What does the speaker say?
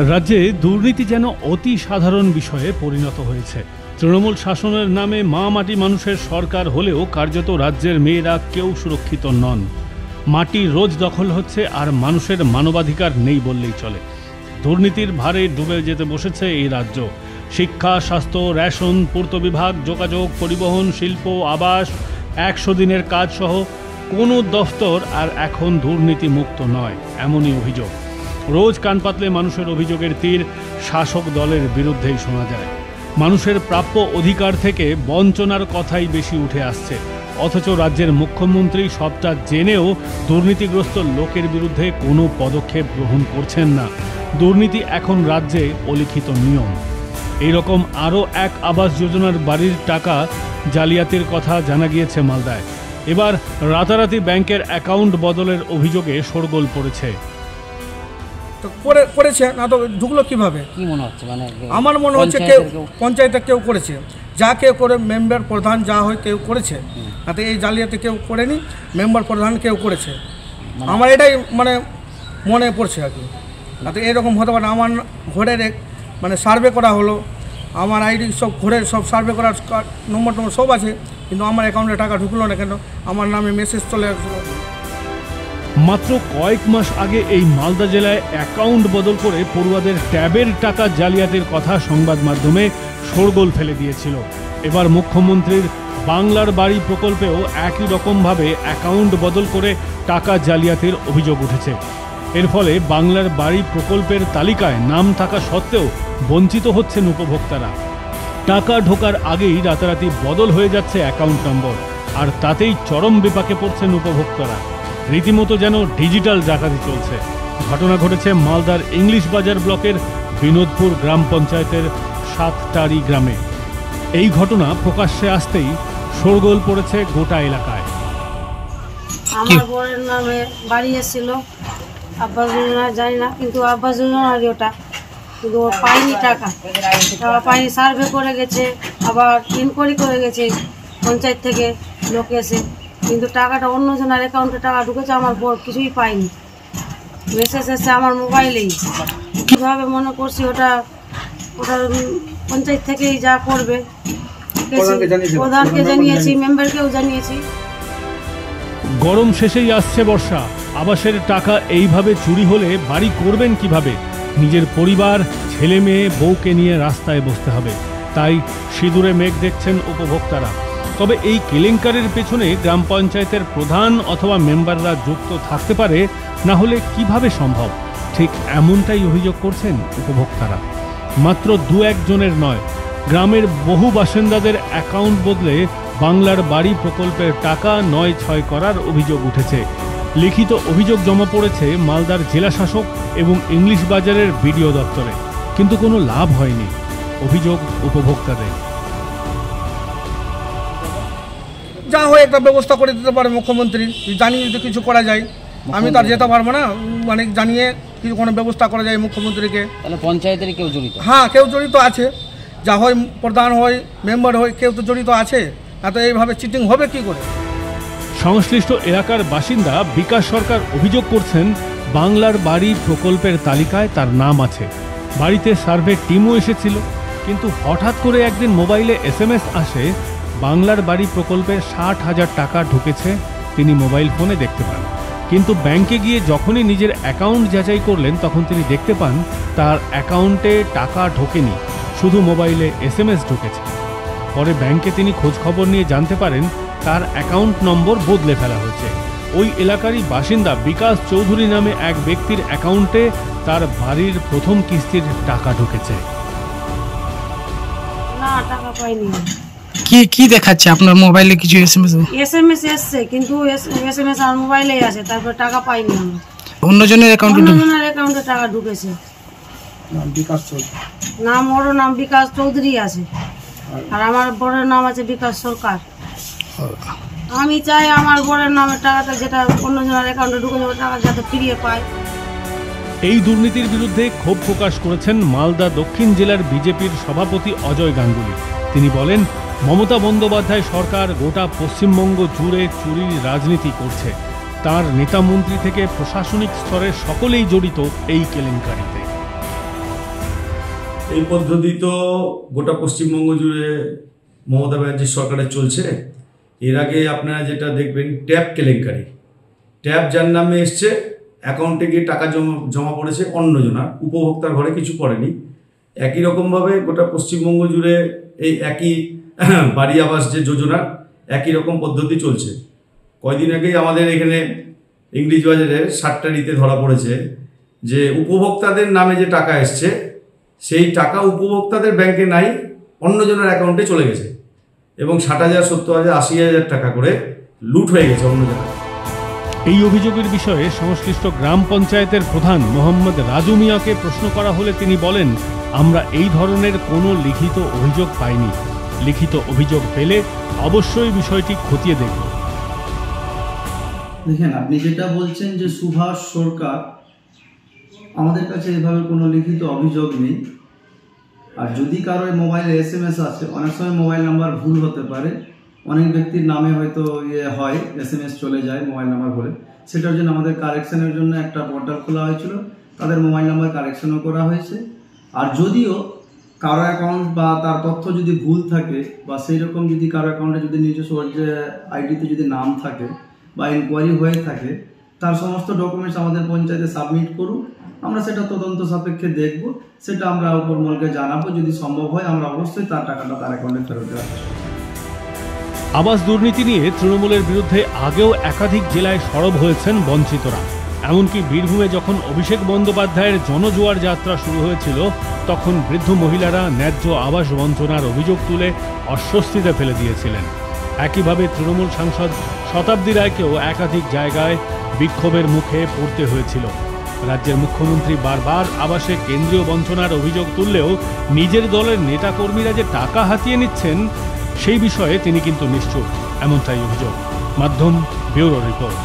রাজ্যে দুর্নীতি যেন অতি সাধারণ বিষয়ে পরিণত হয়েছে। তৃণমূল শাসনের নামে মা মাটি মানুষের সরকার হলেও কার্যত রাজ্যের মেয়েরা কেউ সুরক্ষিত নন। মাটি রোজ দখল হচ্ছে আর মানুষের মানবাধিকার নেই বললেই চলে। দুর্নীতির ভারে ডুবে যেতে বসেছে এই রাজ্য। শিক্ষা, স্বাস্থ্য, রেশন, পূর্ত বিভাগ, যোগাযোগ, পরিবহন, শিল্প, আবাস, 100 দিনের কাজ সহ কোনো দফতর আর এখন দুর্নীতি মুক্ত নয়, এমনই অভিযোগ। রোজ কান পাতলে মানুষের অভিযোগের তীর শাসক দলের বিরুদ্ধেই শোনা যায়। মানুষের প্রাপ্য অধিকার থেকে বঞ্চনার কথাই বেশি উঠে আসছে, অথচ রাজ্যের মুখ্যমন্ত্রী সবটা জেনেও দুর্নীতিগ্রস্ত লোকের বিরুদ্ধে কোনো পদক্ষেপ গ্রহণ করছেন না। দুর্নীতি এখন রাজ্যে অলিখিত নিয়ম। এইরকম আরও এক আবাস যোজনার বাড়ির টাকা জালিয়াতির কথা জানা গিয়েছে মালদায়। এবার রাতারাতি ব্যাংকের অ্যাকাউন্ট বদলের অভিযোগে শোরগোল পড়েছে। তো করেছে না তো ঢুকলো কিভাবে? কি মনে হচ্ছে? মানে আমার মনে হচ্ছে কেউ পঞ্চায়েতে কেউ করেছে, যা কেউ করে মেম্বার প্রধান যা হয় কেউ করেছে, তাতে এই জালিয়াতি কেউ করেনি, মেম্বার প্রধান কেউ করেছে। আমার এটাই মানে মনে পড়ছে আর কি। তাতে এরকম হতে পারে। আমার ঘরের মানে সার্ভে করা হলো, আমার আইডি সব ঘরের সব সার্ভে করার নম্বর সব আছে, কিন্তু আমার অ্যাকাউন্টে টাকা ঢুকলো না কেন? আমার নামে মেসেজ চলে আসলো। মাত্র কয়েক মাস আগে এই মালদা জেলায় অ্যাকাউন্ট বদল করে পড়ুয়াদের ট্যাবের টাকা জালিয়াতির কথা সংবাদ মাধ্যমে শোরগোল ফেলে দিয়েছিল। এবার মুখ্যমন্ত্রীর বাংলার বাড়ি প্রকল্পেও একই রকমভাবে অ্যাকাউন্ট বদল করে টাকা জালিয়াতির অভিযোগ উঠেছে। এর ফলে বাংলার বাড়ি প্রকল্পের তালিকায় নাম থাকা সত্ত্বেও বঞ্চিত হচ্ছেন উপভোক্তারা। টাকা ঢোকার আগেই রাতারাতি বদল হয়ে যাচ্ছে অ্যাকাউন্ট নম্বর, আর তাতেই চরম বিপাকে পড়ছেন উপভোক্তারা। রীতিমতো যেন ডিজিটাল ডাকাতি চলছে। ঘটনা ঘটেছে মালদার ইংলিশ বাজার ব্লকের বিনোদপুর গ্রাম পঞ্চায়েতের 7টারি গ্রামে। এই ঘটনা প্রকাশ্যে আসতেই শোরগোল পড়েছে গোটা এলাকায়। আমার বোনের নামে বাড়ি এসেছিল, আবাস যোজনা জানি না, কিন্তু আবাস যোজনার ওটা, কিন্তু ও পায়নি টাকা পায়নি। সার্ভে করে গেছে, আবার ইনকোয়ারি করে গেছে পঞ্চায়েত থেকে লোক এসে, কিন্তু টাকাটা অন্যজনের অ্যাকাউন্টে টাকা ঢুকেছে, আমার বোন কিছুই পায়নি। মেসেজ এসে আমার মোবাইলেই। কীভাবে মনে করছি ওটা পঞ্চায়েত থেকেই যা করবে। প্রধানকে জানিয়েছি, মেম্বারকেও জানিয়েছি। গরম শেষেই আসছে বর্ষা। আবাসের টাকা এইভাবে চুরি হলে বাড়ি করবেন কিভাবে? নিজের পরিবার, ছেলে মেয়ে, বউকে নিয়ে রাস্তায় বসতে হবে। তাই সিঁদুরে মেঘ দেখছেন উপভোক্তারা। তবে এই কেলেঙ্কারির পেছনে গ্রাম পঞ্চায়েতের প্রধান অথবা মেম্বাররা যুক্ত থাকতে পারে, না হলে কিভাবে সম্ভব? ঠিক এমনটাই অভিযোগ করছেন উপভোক্তারা। মাত্র 2-1 জনের নয়, গ্রামের বহু বাসিন্দাদের অ্যাকাউন্ট বদলে বাংলার বাড়ি প্রকল্পের টাকা 9-6 করার অভিযোগ উঠেছে। লিখিত অভিযোগ জমা পড়েছে মালদার জেলা শাসক এবং ইংলিশ বাজারের বিডিও দপ্তরে, কিন্তু কোনো লাভ হয়নি। অভিযোগ উপভোক্তাদের। যা হয় একটা ব্যবস্থা করে দিতে পারে মুখ্যমন্ত্রী, জানিয়ে যদি কিছু করা যায়। আমি তার যেতে পারবো না, মানে জানিয়ে কিছু কোনো ব্যবস্থা করা যায় মুখ্যমন্ত্রীকে। তাহলে পঞ্চায়েতের কেউ জড়িত? হ্যাঁ, কেউ জড়িত আছে। যা হয় প্রধান হয়, মেম্বার হয়, কেউ তো জড়িত আছে। না তো এইভাবে চিটিং হবে কি করে? সংশ্লিষ্ট এলাকার বাসিন্দা বিকাশ সরকার অভিযোগ করছেন, বাংলার বাড়ি প্রকল্পের তালিকায় তার নাম আছে, বাড়িতে সার্ভে টিমও এসেছিল, কিন্তু হঠাৎ করে একদিন মোবাইলে SMS আসে বাংলার বাড়ি প্রকল্পের 60,000 টাকা ঢুকেছে। তিনি মোবাইল ফোনে দেখতে পান, কিন্তু ব্যাংকে গিয়ে যখনই নিজের অ্যাকাউন্ট যাচাই করলেন তখন তিনি দেখতে পান তার অ্যাকাউন্টে টাকা ঢোকেনি, শুধু মোবাইলে SMS ঢুকেছে। পরে ব্যাংকে তিনি খোঁজ খবর নিয়ে জানতে পারেন তার অ্যাকাউন্ট নম্বর বদলে ফেলা হয়েছে। ওই এলাকারই বাসিন্দা বিকাশ চৌধুরী নামে এক ব্যক্তির অ্যাকাউন্টে তার বাড়ির প্রথম কিস্তির টাকা ঢুকেছে। না, টাকা পাইনি। কি দেখাচ্ছে আপনার মোবাইলে? কিছু SMS এসছে, কিন্তু SMS আর মোবাইলেই আছে, তারপর টাকা পাইনি আমি। অন্যজনের অ্যাকাউন্টে টাকা ঢুকেছে। নাম ওর নাম বিকাশ চৌধুরী আছে, আর আমার বড়ের নাম আছে বিকাশ সরকার। আমি চাই আমার বড়ের নামের টাকাটা যেটা অন্যজনের অ্যাকাউন্টে ঢুকে যাবে, টাকা যাতে ফিরিয়ে পায়। এই দুর্নীতির বিরুদ্ধে ক্ষোভ প্রকাশ করেছেন মালদা দক্ষিণ জেলার বিজেপির সভাপতি অজয় গাঙ্গুলি। তিনি বলেন, মমতা বন্দ্যোপাধ্যায় সরকার গোটা পশ্চিমবঙ্গ জুড়ে চুরির রাজনীতি করছে। তার নেতা মন্ত্রী থেকে প্রশাসনিক স্তরের সকলেই জড়িত এই কেলেঙ্কারিতে। এই পদ্ধতি তো গোটা পশ্চিমবঙ্গ জুড়ে মমতা ব্যানার্জির সরকারের চলছে। এর আগে আপনারা যেটা দেখবেন ট্যাব কেলেঙ্কারি, ট্যাব যার নামে এসছে অ্যাকাউন্টে গিয়ে টাকা জমা পড়েছে অন্যজনার, উপভোক্তার ঘরে কিছু পড়েনি। একই রকমভাবে গোটা পশ্চিমবঙ্গ জুড়ে এই একই বাড়ি আবাস যে যোজনা, একই রকম পদ্ধতি চলছে। কয়দিন আগেই আমাদের এখানে ইংলিশ বাজারের সাতটারিতে ধরা পড়েছে যে উপভোক্তাদের নামে যে টাকা এসছে সেই টাকা উপভোক্তাদের ব্যাংকে নাই, অন্যজনের অ্যাকাউন্টে চলে গেছে এবং 60,000, 70,000, 80,000 টাকা করে লুট হয়ে গেছে অন্যজনের। এই অভিযোগের বিষয়ে সংশ্লিষ্ট গ্রাম পঞ্চায়েতের প্রধান মোহাম্মদ রাজু মিয়াকে প্রশ্ন করা হলে তিনি বলেন, আমরা এই ধরনের কোনো লিখিত অভিযোগ পাইনি। লিখিত অভিযোগ পেলে অবশ্যই বিষয়টি খতিয়ে দেখব। দেখেন, আপনি যেটা বলছেন যে সুভাষ সরকার, আমাদের কাছে এভাবে কোনো লিখিত অভিযোগ নেই। আর যদি কারো মোবাইলে SMS আছে, অনেক সময় মোবাইল নাম্বার ভুল হতে পারে, অনেক ব্যক্তির নামে হয়তো হয় SMS চলে যায় মোবাইল নাম্বার বলে, সেটার জন্য আমাদের কারেকশনের জন্য একটা পোর্টাল খোলা হয়েছিল, তাদের মোবাইল নাম্বার কারেকশনও করা হয়েছে। আর যদিও কারো অ্যাকাউন্ট বা তার তথ্য যদি ভুল থাকে বা সেই রকম যদি কারো অ্যাকাউন্টে যদি নিজস্ব যে আইডিতে যদি নাম থাকে বা ইনকোয়ারি হয়ে থাকে, তার সমস্ত ডকুমেন্টস আমাদের পঞ্চায়েতে সাবমিট করুন, আমরা সেটা তদন্ত সাপেক্ষে দেখব, সেটা আমরা উপরমহলকে জানাবো। যদি সম্ভব হয় আমরা অবশ্যই তার টাকাটা তার অ্যাকাউন্টে ফেরত দেওয়ার চেষ্টা করব। আবাস দুর্নীতি নিয়ে তৃণমূলের বিরুদ্ধে আগেও একাধিক জেলায় সরব হয়েছেন বঞ্চিতরা। এমনকি বীরভূমে যখন অভিষেক বন্দ্যোপাধ্যায়ের জনজোয়ার যাত্রা শুরু হয়েছিল, তখন বৃদ্ধ মহিলারা ন্যায্য আবাস বঞ্চনার অভিযোগ তুলে অস্বস্তিতে ফেলে দিয়েছিলেন। একইভাবে তৃণমূল সাংসদ শতাব্দী রায়কেও একাধিক জায়গায় বিক্ষোভের মুখে পড়তে হয়েছিল। রাজ্যের মুখ্যমন্ত্রী বারবার আবাসে কেন্দ্রীয় বঞ্চনার অভিযোগ তুললেও নিজের দলের নেতাকর্মীরা যে টাকা হাতিয়ে নিচ্ছেন সেই বিষয়ে তিনি কিন্তু নিশ্চুপ, এমনটাই অভিযোগ। মাধ্যম ব্যুরো রিপোর্ট।